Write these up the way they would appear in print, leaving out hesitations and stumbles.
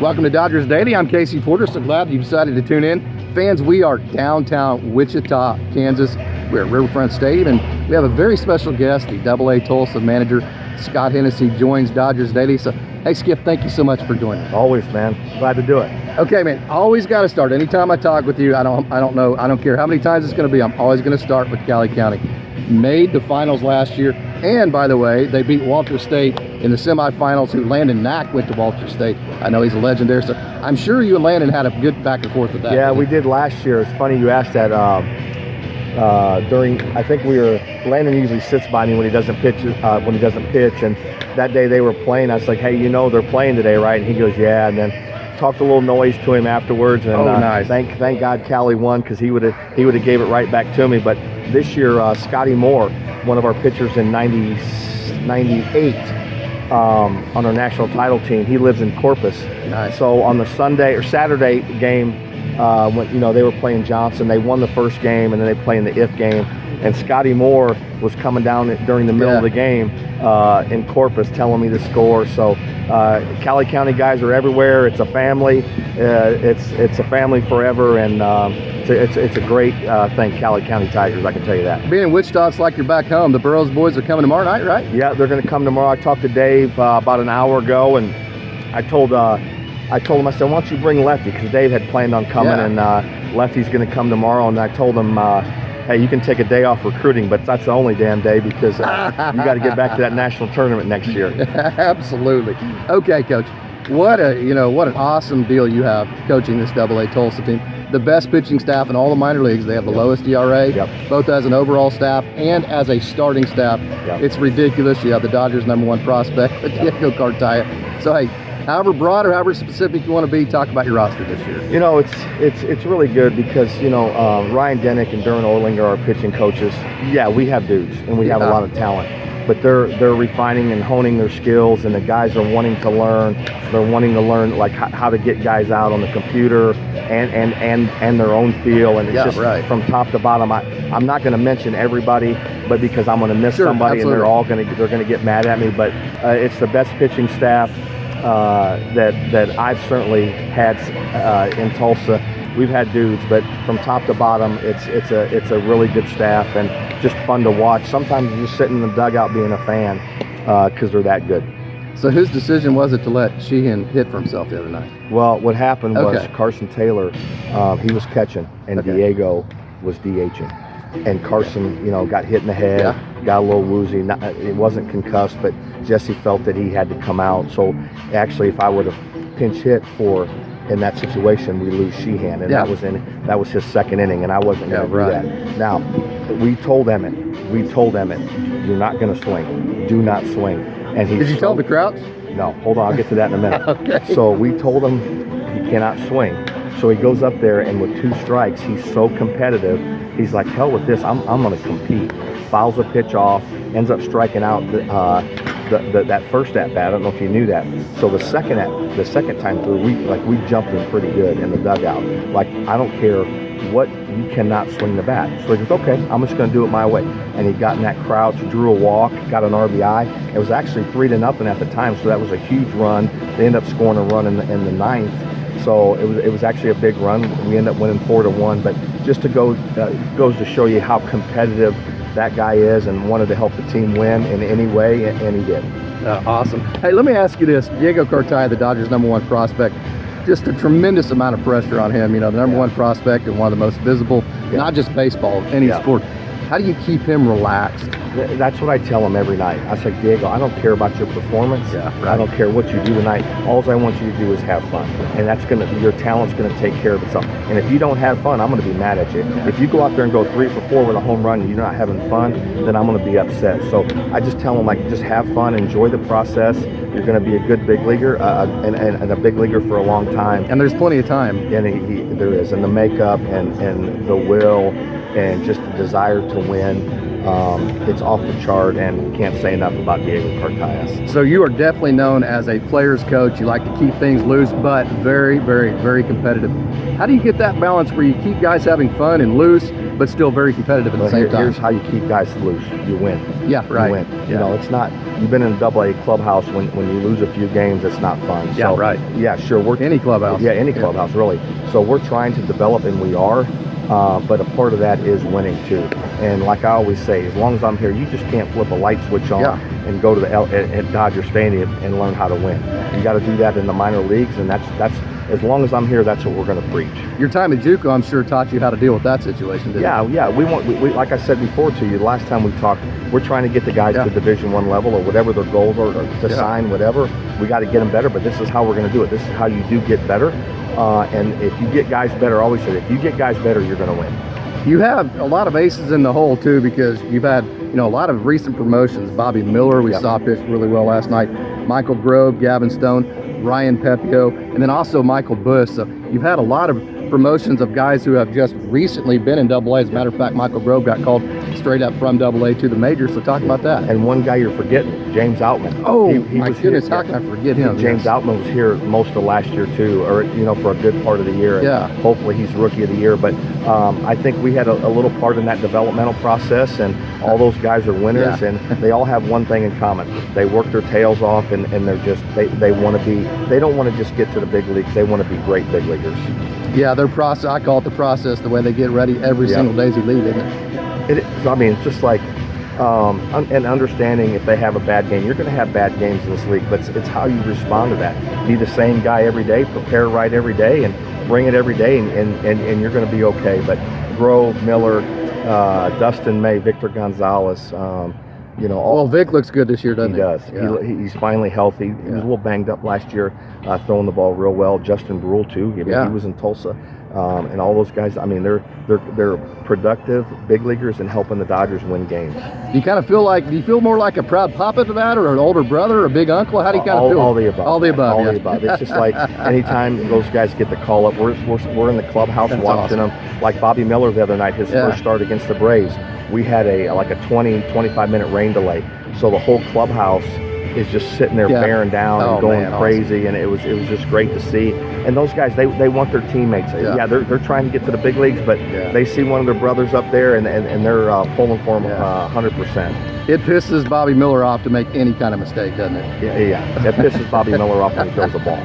Welcome to Dodgers Daily. I'm Casey Porter. So glad that you decided to tune in. Fans, we are downtown Wichita, Kansas. We're at Riverfront Stadium, and we have a very special guest. The AA Tulsa manager, Scott Hennessey, joins Dodgers Daily. So, hey, Skip, thank you so much for joining us. Always, man. Glad to do it. Okay, man. Always got to start. Anytime I talk with you, I don't know. I don't care how many times it's going to be. I'm always going to start with Cali County. Made the finals last year, and by the way, they beat Walter State in the semifinals. Who Landon Knack went to Walter State. I know he's a legend there, so I'm sure you and Landon had a good back and forth with that. Yeah, we did last year. It's funny you asked that. I think Landon usually sits by me when he doesn't pitch. And that day they were playing. I was like, hey, they're playing today, right? And he goes, yeah. And then talked a little noise to him afterwards. And nice. Thank God Cali won, because he would have gave it right back to me. But this year, Scotty Moore, one of our pitchers in '98. On our national title team, he lives in Corpus. Nice. So on the Sunday or Saturday game, when they were playing Johnson, they won the first game, and then they play in the if game. And Scotty Moore was coming down during the middle of the game in Corpus, telling me the score. So Cali County guys are everywhere. It's a family. It's a family forever, and it's a great thing. Cali County Tigers, I can tell you that. Being in Wichita, it's like you're back home. The Burroughs boys are coming tomorrow night, right? Yeah, they're going to come tomorrow. I talked to Dave about an hour ago, and I told him, I said, why don't you bring Lefty? Because Dave had planned on coming, and Lefty's going to come tomorrow. And I told him, hey, you can take a day off recruiting, but that's the only damn day, because you got to get back to that national tournament next year. Absolutely. Okay, Coach. What an awesome deal you have coaching this AA Tulsa team. The best pitching staff in all the minor leagues. They have the lowest ERA, both as an overall staff and as a starting staff. It's ridiculous. You have the Dodgers' #1 prospect, Diego Cartaya. So, hey, however broad or however specific you want to be, talk about your roster this year. It's really good, because Ryan Denick and Darren Orlinger are our pitching coaches. Yeah, we have dudes, and we have a lot of talent, but they're refining and honing their skills, and the guys are wanting to learn. They're wanting to learn like how to get guys out on the computer and their own feel, and it's just from top to bottom. I'm not going to mention everybody, but because I'm going to miss somebody, absolutely. And they're going to get mad at me. But it's the best pitching staff that I've certainly had in Tulsa. We've had dudes, but from top to bottom, it's a really good staff, and just fun to watch. Sometimes you're just sitting in the dugout being a fan, because they're that good. So whose decision was it to let Sheehan hit for himself the other night? Well, what happened was Carson Taylor, he was catching, and Diego was DHing. And Carson, got hit in the head, got a little woozy. It wasn't concussed, but Jesse felt that he had to come out. So actually, if I would have pinch hit in that situation, we lose Sheehan, and that was his second inning, and I wasn't going to do that. Now, we told Emmett, you're not going to swing. Do not swing. And did you tell him to crouch? No, hold on, I'll get to that in a minute. Okay. So we told him he cannot swing. So he goes up there, and with 2 strikes, he's so competitive. He's like, hell with this, I'm going to compete. Fouls a pitch off, ends up striking out that first at bat. I don't know if you knew that. So the second time through, we jumped him pretty good in the dugout. Like, I don't care what, you cannot swing the bat. So he goes, okay, I'm just going to do it my way. And he got in that crouch, drew a walk, got an RBI. It was actually 3-0 at the time, so that was a huge run. They ended up scoring a run in the ninth. So it was actually a big run. We ended up winning 4-1. But just to goes to show you how competitive that guy is, and wanted to help the team win in any way, and he did. Awesome. Hey, let me ask you this. Diego Cartaya, the Dodgers' #1 prospect, just a tremendous amount of pressure on him. The #1 prospect and one of the most visible, not just baseball, any sport. How do you keep him relaxed? That's what I tell him every night. I say, Diego, I don't care about your performance. I don't care what you do tonight. All I want you to do is have fun. And your talent's going to take care of itself. And if you don't have fun, I'm going to be mad at you. If you go out there and go 3 for 4 with a home run and you're not having fun, then I'm going to be upset. So I just tell him, just have fun, enjoy the process. You're going to be a good big leaguer and a big leaguer for a long time. And there's plenty of time. And there is. And the makeup and the will and just the desire to win. It's off the chart, and can't say enough about Diego Cartaya. So you are definitely known as a player's coach. You like to keep things loose, but very, very, very competitive. How do you get that balance where you keep guys having fun and loose, but still very competitive at the Well, same time. here's how you keep guys loose. You win. Yeah, right. You win. Yeah. You know, it's not. You've been in a AA clubhouse. When you lose a few games, it's not fun. Yeah, So, right. Yeah, sure. We're Any clubhouse. Yeah, any clubhouse really. So we're trying to develop, and we are. But a part of that is winning too. And like I always say, as long as I'm here, you just can't flip a light switch on and go to the at Dodger Stadium and learn how to win. You got to do that in the minor leagues, and that's as long as I'm here, that's what we're going to preach. Your time at JUCO, I'm sure, taught you how to deal with that situation, didn't it? Yeah. We like I said before to you, last time we talked, we're trying to get the guys to Division I level or whatever their goals are, or to sign whatever. We got to get them better, but this is how we're going to do it. This is how you do get better. And if you get guys better, I always say, if you get guys better, you're going to win. You have a lot of aces in the hole too, because you've had a lot of recent promotions. Bobby Miller, we saw pitch really well last night. Michael Grove, Gavin Stone, Ryan Pepio, and then also Michael Bush. So you've had a lot of promotions of guys who have just recently been in AA. As a matter of fact, Michael Grove got called straight up from AA to the majors. So talk about that. And one guy you're forgetting, James Outman. Oh, my goodness, how can I forget him? James Outman was here most of last year too, or for a good part of the year. Yeah. Hopefully he's Rookie of the Year. But I think we had a little part in that developmental process, and all those guys are winners, and they all have one thing in common. They work their tails off, and they're just they want to be. They don't want to just get to the big leagues. They want to be great big leaguers. Yeah, their process. I call it the process. The way they get ready every single day as you leave, isn't it? It is. I mean, it's just like and understanding if they have a bad game. You're going to have bad games in this league, but it's how you respond to that. Be the same guy every day. Prepare right every day, and bring it every day, and you're going to be okay. But Grove, Miller, Dustin May, Victor Gonzalez. Well, Vic looks good this year, doesn't he? He does. Yeah. He's finally healthy. He was a little banged up last year, throwing the ball real well. Justin Brule too. He was in Tulsa, and all those guys. I mean, they're productive big leaguers and helping the Dodgers win games. Do you feel more like a proud papa to that, or an older brother, or a big uncle? How do you kind of feel? All the above. All the above. All the above. It's just like anytime those guys get the call up, we're in the clubhouse watching them. Like Bobby Miller the other night, his first start against the Braves. We had a 25 minute rain delay, so the whole clubhouse is just sitting there bearing down and going crazy, and it was just great to see. And those guys, they want their teammates. They're trying to get to the big leagues, but they see one of their brothers up there, and they're pulling for them 100%. It pisses Bobby Miller off to make any kind of mistake, doesn't it? Yeah. It pisses Bobby Miller off when he throws the ball.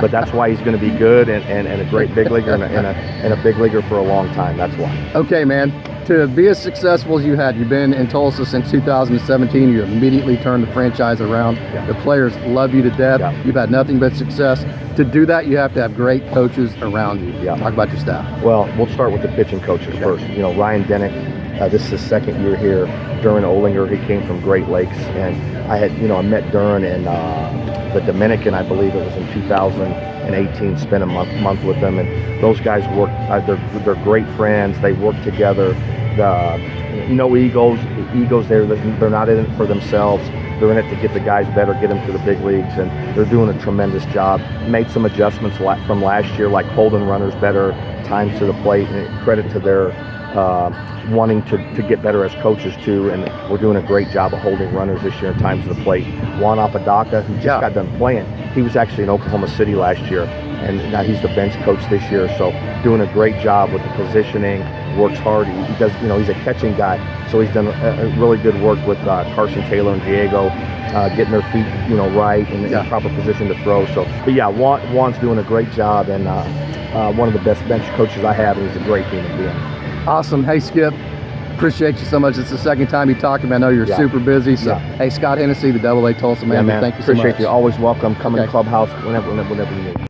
But that's why he's going to be good and a great big leaguer and a big leaguer for a long time. That's why. Okay, man. To be as successful as you had, you've been in Tulsa since 2017. You immediately turned the franchise around. The players love you to death. You've had nothing but success. To do that, you have to have great coaches around you. Talk about your staff. Well, we'll start with the pitching coaches first. Ryan Denick, this is his second year here. Duran Olinger, he came from Great Lakes, and I met Duran in the Dominican, I believe it was in 2018. Spent a month with them, and those guys work. They're great friends. They work together. No egos. They're not in it for themselves. They're in it to get the guys better, get them to the big leagues, and they're doing a tremendous job. Made some adjustments from last year, like holding runners better, times to the plate, and credit to their wanting to get better as coaches too, and we're doing a great job of holding runners this year in times to the plate. Juan Apodaca, who just got done playing, he was actually in Oklahoma City last year, and now he's the bench coach this year, so doing a great job with the positioning, works hard. He does, he's a catching guy, so he's done a really good work with Carson Taylor and Diego, getting their feet, right and in the proper position to throw. So, but yeah, Juan's doing a great job, and one of the best bench coaches I have, and he's a great human being. Awesome. Hey, Skip, appreciate you so much. It's the second time you talked to me. I know you're super busy. So, hey, Scott Hennessey, the AA Tulsa man. Thank you so much. Appreciate you. Always welcome. Come in the clubhouse whenever you need.